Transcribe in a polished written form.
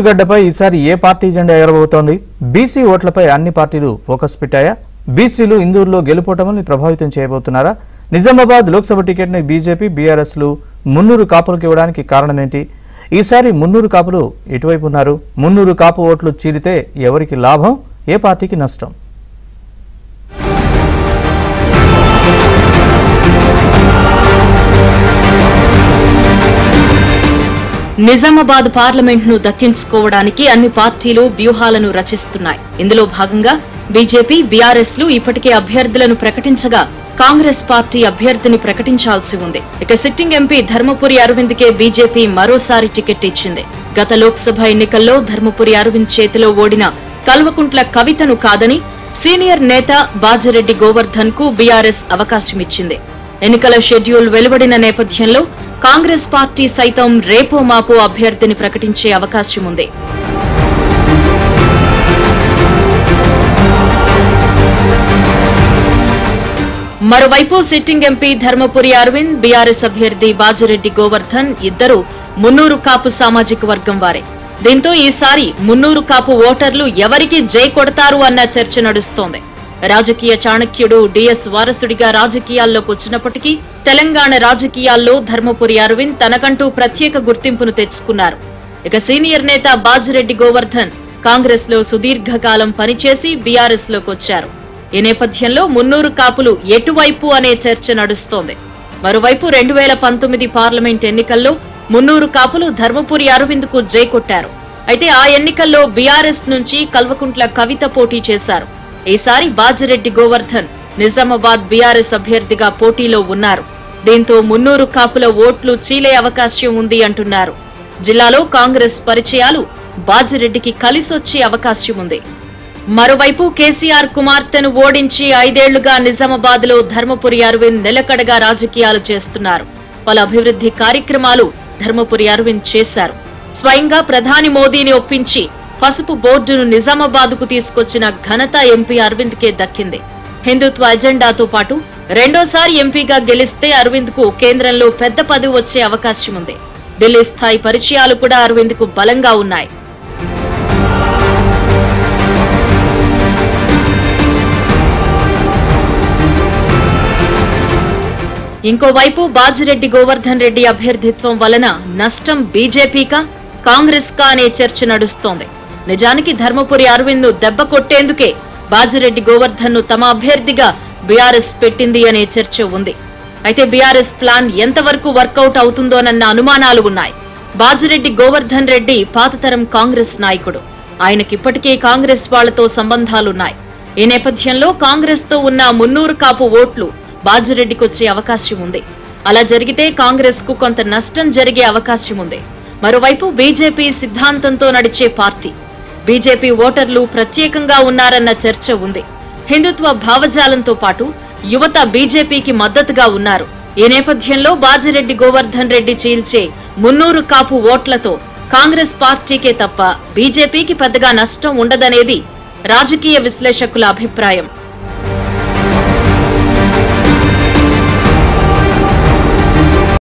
గడ్డపై ఈసారి ఏ పార్టీ జెండా ఎగరబోతోంది? బీసీ ఓట్లపై అన్ని పార్టీలు ఫోకస్ పెట్టాయా? బీసీలు ఇందూరులో గెలుపోవటమని ప్రభావితం చేయబోతున్నారా? నిజామాబాద్ లోక్సభ టికెట్ను బీజేపీ బీఆర్ఎస్లు మున్నూరు కాపులకు ఇవ్వడానికి కారణమేంటి? ఈసారి మున్నూరు కాపులు ఎటువైపు ఉన్నారు? మున్నూరు కాపు ఓట్లు చీలితే ఎవరికి లాభం, ఏ పార్టీకి నష్టం? నిజామాబాద్ పార్లమెంట్ ను దక్కించుకోవడానికి అన్ని పార్టీలు వ్యూహాలను రచిస్తున్నాయి. ఇందులో భాగంగా బీజేపీ బీఆర్ఎస్ లు ఇప్పటికే అభ్యర్థులను ప్రకటించగా కాంగ్రెస్ పార్టీ అభ్యర్థిని ప్రకటించాల్సి ఉంది. ఇక సిట్టింగ్ ఎంపీ ధర్మపురి అరవింద్ కే బీజేపీ మరోసారి టికెట్ ఇచ్చింది. గత లోక్సభ ఎన్నికల్లో ధర్మపురి అరవింద్ చేతిలో ఓడిన కల్వకుంట్ల కవితను కాదని సీనియర్ నేత బాజిరెడ్డి గోవర్ధన్ కు బీఆర్ఎస్ అవకాశమిచ్చింది. ఎన్నికల షెడ్యూల్ వెలువడిన నేపథ్యంలో కాంగ్రెస్ పార్టీ సైతం రేపో మాపో అభ్యర్థిని ప్రకటించే అవకాశం ఉంది. మరోవైపు sitting MP Dharmapuri Arvind, BRS అభ్యర్థి బాజిరెడ్డి గోవర్ధన్ ఇద్దరు మున్నూరు కాపు సామాజిక వర్గం వారే. దీంతో ఈసారి మున్నూరు కాపు ఓటర్లు ఎవరికి జై కొడతారు అన్న చర్చ నడుస్తోంది. రాజకీయ చాణక్యుడు డిఎస్ వారసుడిగా రాజకీయాల్లోకి వచ్చినప్పటికీ తెలంగాణ రాజకీయాల్లో ధర్మపురి అరవింద్ తనకంటూ ప్రత్యేక గుర్తింపును తెచ్చుకున్నారు. ఇక సీనియర్ నేత బాజిరెడ్డి గోవర్ధన్ కాంగ్రెస్ లో సుదీర్ఘకాలం పనిచేసి బీఆర్ఎస్ లోకి వచ్చారు. ఈ నేపథ్యంలో మున్నూరు కాపులు ఎటువైపు అనే చర్చ నడుస్తోంది. మరోవైపు 2019 పార్లమెంట్ ఎన్నికల్లో మున్నూరు కాపులు ధర్మపురి అరవింద్ కు జై కొట్టారు. అయితే ఆ ఎన్నికల్లో బీఆర్ఎస్ నుంచి కల్వకుంట్ల కవిత పోటీ చేశారు. ఈసారి బాజిరెడ్డి గోవర్ధన్ నిజామాబాద్ బీఆర్ఎస్ అభ్యర్థిగా పోటీలో ఉన్నారు. దీంతో మున్నూరు కాపుల ఓట్లు చీలే అవకాశం ఉంది అంటున్నారు. జిల్లాలో కాంగ్రెస్ పరిచయాలు బాజిరెడ్డికి కలిసొచ్చే అవకాశం ఉంది. మరోవైపు కేసీఆర్ కుమార్తెను ఓడించి 5 ఏళ్లుగా నిజామాబాద్ లో ధర్మపురి అరవింద్ నిలకడగా రాజకీయాలు చేస్తున్నారు. పలు అభివృద్ధి కార్యక్రమాలు ధర్మపురి అరవింద్ చేశారు. స్వయంగా ప్రధాని మోదీని ఒప్పించి పసుపు బోర్డును నిజామాబాద్ కు తీసుకొచ్చిన ఘనత ఎంపీ అరవింద్ కే దక్కింది. హిందుత్వ ఎజెండాతో పాటు రెండోసారి ఎంపీగా గెలిస్తే అరవింద్ కు కేంద్రంలో పెద్ద పదవి వచ్చే అవకాశం ఉంది. ఢిల్లీ స్థాయి పరిచయాలు కూడా అరవింద్ కు బలంగా ఉన్నాయి. ఇంకోవైపు బాజిరెడ్డి గోవర్ధన్ రెడ్డి అభ్యర్థిత్వం వలన నష్టం బీజేపీకా కాంగ్రెస్ కా అనే చర్చ నడుస్తోంది. నిజానికి ధర్మపురి అరవింద్ ను దెబ్బ కొట్టేందుకే బాజిరెడ్డి గోవర్ధన్ ను తమ అభ్యర్థిగా బీఆర్ఎస్ పెట్టింది అనే చర్చ ఉంది. అయితే బీఆర్ఎస్ ప్లాన్ ఎంతవరకు వర్కౌట్ అవుతుందోనన్న అనుమానాలు ఉన్నాయి. బాజిరెడ్డి గోవర్ధన్ రెడ్డి పాతతరం కాంగ్రెస్ నాయకుడు. ఆయనకిప్పటికే కాంగ్రెస్ వాళ్లతో సంబంధాలున్నాయి. ఈ నేపథ్యంలో కాంగ్రెస్ తో ఉన్న మున్నూరు కాపు ఓట్లు బాజిరెడ్డికొచ్చే అవకాశం ఉంది. అలా జరిగితే కాంగ్రెస్ కు కొంత నష్టం జరిగే అవకాశం ఉంది. మరోవైపు బీజేపీ సిద్ధాంతంతో నడిచే పార్టీ. బీజేపీ ఓటర్లు ప్రత్యేకంగా ఉన్నారన్న చర్చ ఉంది. హిందుత్వ భావజాలంతో పాటు యువత బీజేపీకి మద్దతుగా ఉన్నారు. ఈ నేపథ్యంలో బాజిరెడ్డి గోవర్ధన్ రెడ్డి చీల్చే మున్నూరు కాపు ఓట్లతో కాంగ్రెస్ పార్టీకే తప్ప బీజేపీకి పెద్దగా నష్టం ఉండదనేది రాజకీయ విశ్లేషకుల అభిప్రాయం.